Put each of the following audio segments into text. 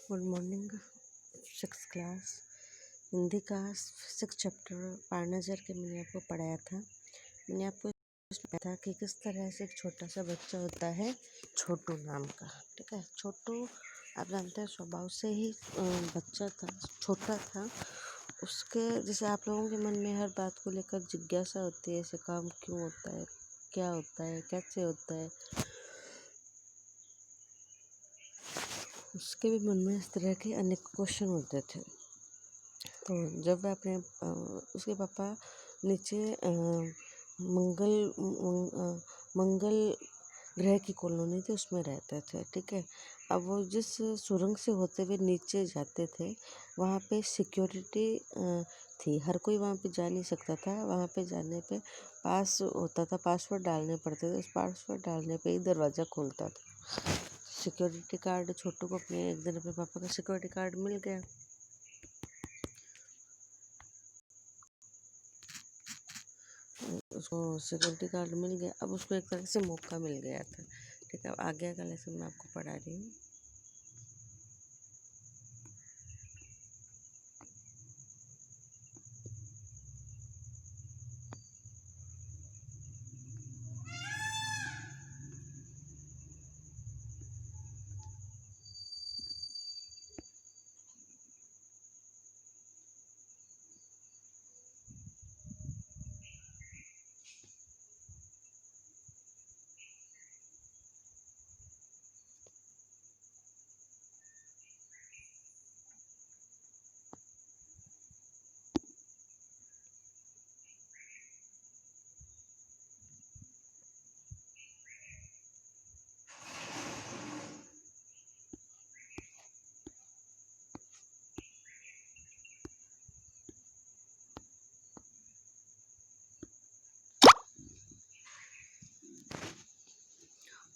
Good morning. Six class Hindi का six chapter पारनजर के मैंने आपको पढ़ाया था। मैंने आपको बताया था कि किस तरह से एक छोटा सा बच्चा होता है छोटू नाम का। ठीक है, छोटू आप जानते हैं स्वभाव से ही बच्चा था, छोटा था। उसके जैसे आप लोगों के मन में हर बात को लेकर जिज्ञासा होती है, ऐसे काम क्यों होता है, क्या होता है, कैसे होता है, उसके भी मन में इस तरह के अनेक क्वेश्चन होते थे। तो जब वह अपने उसके पापा नीचे मंगल ग्रह की कॉलोनी थी, उसमें रहते थे। ठीक है, अब वो जिस सुरंग से होते हुए नीचे जाते थे वहाँ पे सिक्योरिटी थी, हर कोई वहाँ पे जा नहीं सकता था। वहाँ पे जाने पे पास होता था, पासवर्ड डालने पड़ते थे। उस पासवर्ड डालने पे ही दरवाज़ा खुलता था। सिक्योरिटी कार्ड छोटू को एक दिन अपने पापा का सिक्योरिटी कार्ड मिल गया। उसको सिक्योरिटी कार्ड मिल गया। अब उसको एक तरह से मौका मिल गया था। ठीक है, आगे का लेसन मैं आपको पढ़ा रही हूँ।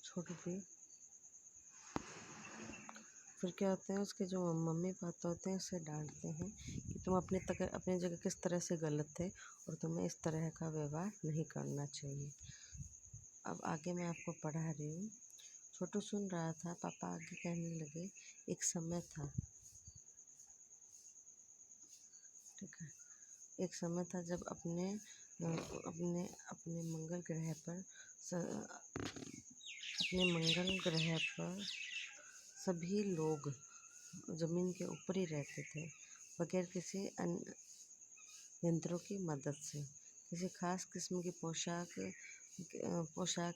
छोटू भी फिर क्या होता है, उसके जो मम्मी पापा होते हैं उसे डांटते हैं कि तुम अपनी जगह किस तरह से गलत थे और तुम्हें इस तरह का व्यवहार नहीं करना चाहिए। अब आगे मैं आपको पढ़ा रही हूँ। छोटू सुन रहा था। पापा आगे कहने लगे, एक समय था। ठीक है, एक समय था जब अपने अपने अपने मंगल ग्रह पर अपने मंगल ग्रह पर सभी लोग ज़मीन के ऊपर ही रहते थे, बगैर किसी अन्य यंत्रों की मदद से। किसी खास किस्म की पोशाक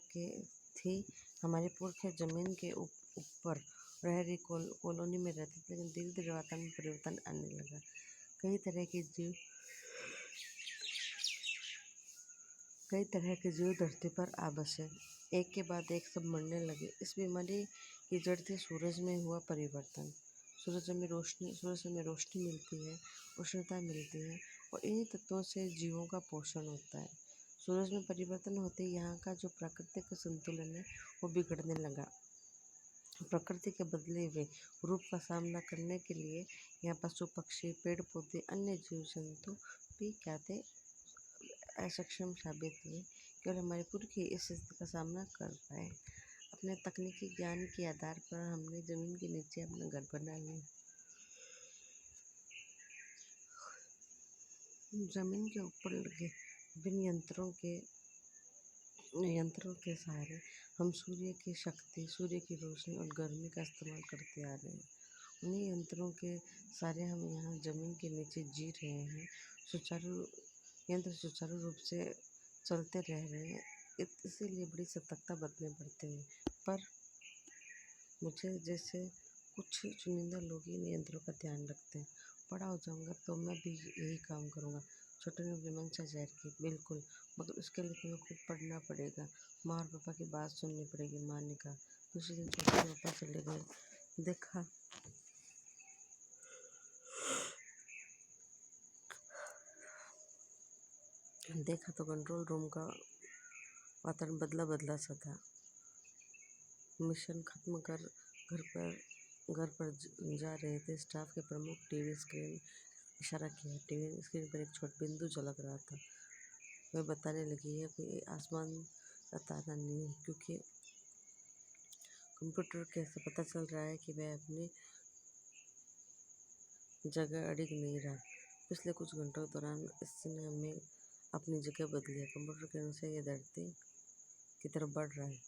के थी। हमारे पुरखे ज़मीन के ऊपर रह रही कॉलोनी में रहते थे, लेकिन धीरे धीरे वातावरण में परिवर्तन आने लगा। कई तरह के जीव धरती पर आ बसे। एक के बाद एक सब मरने लगे। इस बीमारी की जड़ थी सूरज में हुआ परिवर्तन। सूरज से हमें रोशनी मिलती है, उष्णता मिलती है, और इन्हीं तत्वों से जीवों का पोषण होता है। सूरज में परिवर्तन होते ही यहाँ का जो प्राकृतिक संतुलन है वो बिगड़ने लगा। प्रकृति के बदले हुए रूप का सामना करने के लिए यहाँ पशु पक्षी, पेड़ पौधे, अन्य जीव जंतु भी क्या थे, असक्षम साबित हुए। केवल हमारे पुरखे इस स्थिति का सामना कर पाए। अपने तकनीकी ज्ञान के आधार पर हमने जमीन के नीचे अपना घर बना लिया। जमीन के ऊपर लगे विभिन्न यंत्रों के सहारे हम सूर्य की शक्ति, सूर्य की रोशनी और गर्मी का इस्तेमाल करते आ रहे हैं। उन्हीं यंत्रों के सहारे हम यहाँ जमीन के नीचे जी रहे हैं। यंत्र सुचारू रूप से चलते रह रहे हैं। इसीलिए बड़ी सतर्कता बरतने पड़ते हैं। पर मुझे जैसे कुछ चुनिंदा लोग ही इन यंत्रों का ध्यान रखते हैं। बड़ा हो जाऊंगा तो मैं भी यही काम करूँगा। छोटे ने अपनी मंशा जाहिर की। बिल्कुल, मगर उसके लिए तुम्हें खूब पढ़ना पड़ेगा। माँ और पापा की बात सुननी पड़ेगी, माँ ने कहा। दूसरे दिन छोटे के पापा चले गए। देखा तो कंट्रोल रूम का वातावरण बदला बदला सा था। मिशन खत्म कर घर पर जा रहे थे। स्टाफ के प्रमुख टीवी स्क्रीन इशारा किया। टीवी स्क्रीन पर एक छोटा बिंदु झलक रहा था। वह बताने लगी, है कोई आसमान का तारा नहीं है, क्योंकि कंप्यूटर कैसे पता चल रहा है कि वह अपनी जगह अड़िग नहीं रहा। पिछले कुछ घंटों के दौरान इसने हमें अपनी जगह बदली है। कंप्यूटर के अनुसार ये धरती की तरफ बढ़ रहा है।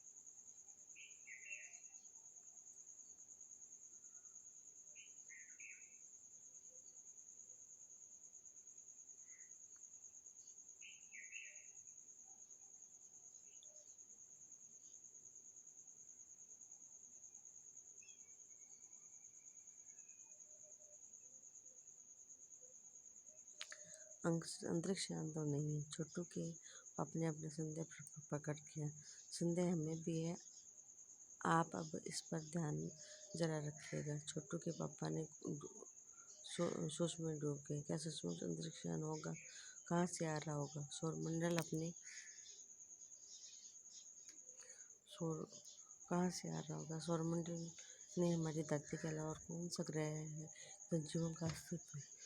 अंतरिक्ष यान तो नहीं है। छोटू के पापा ने अपने संदेह प्रकट किया। संदेह हमें भी है, आप अब इस पर ध्यान जरा रखिएगा। छोटू के पापा ने सोच में डूब गए। क्या सचमुच अंतरिक्ष यान होगा? कहाँ से आ रहा होगा? सौर कहाँ से आ रहा होगा? सौरमंडल में हमारी धरती के अलावा और कौन सा ग्रह है जहाँ जीवन का अस्तित्व है?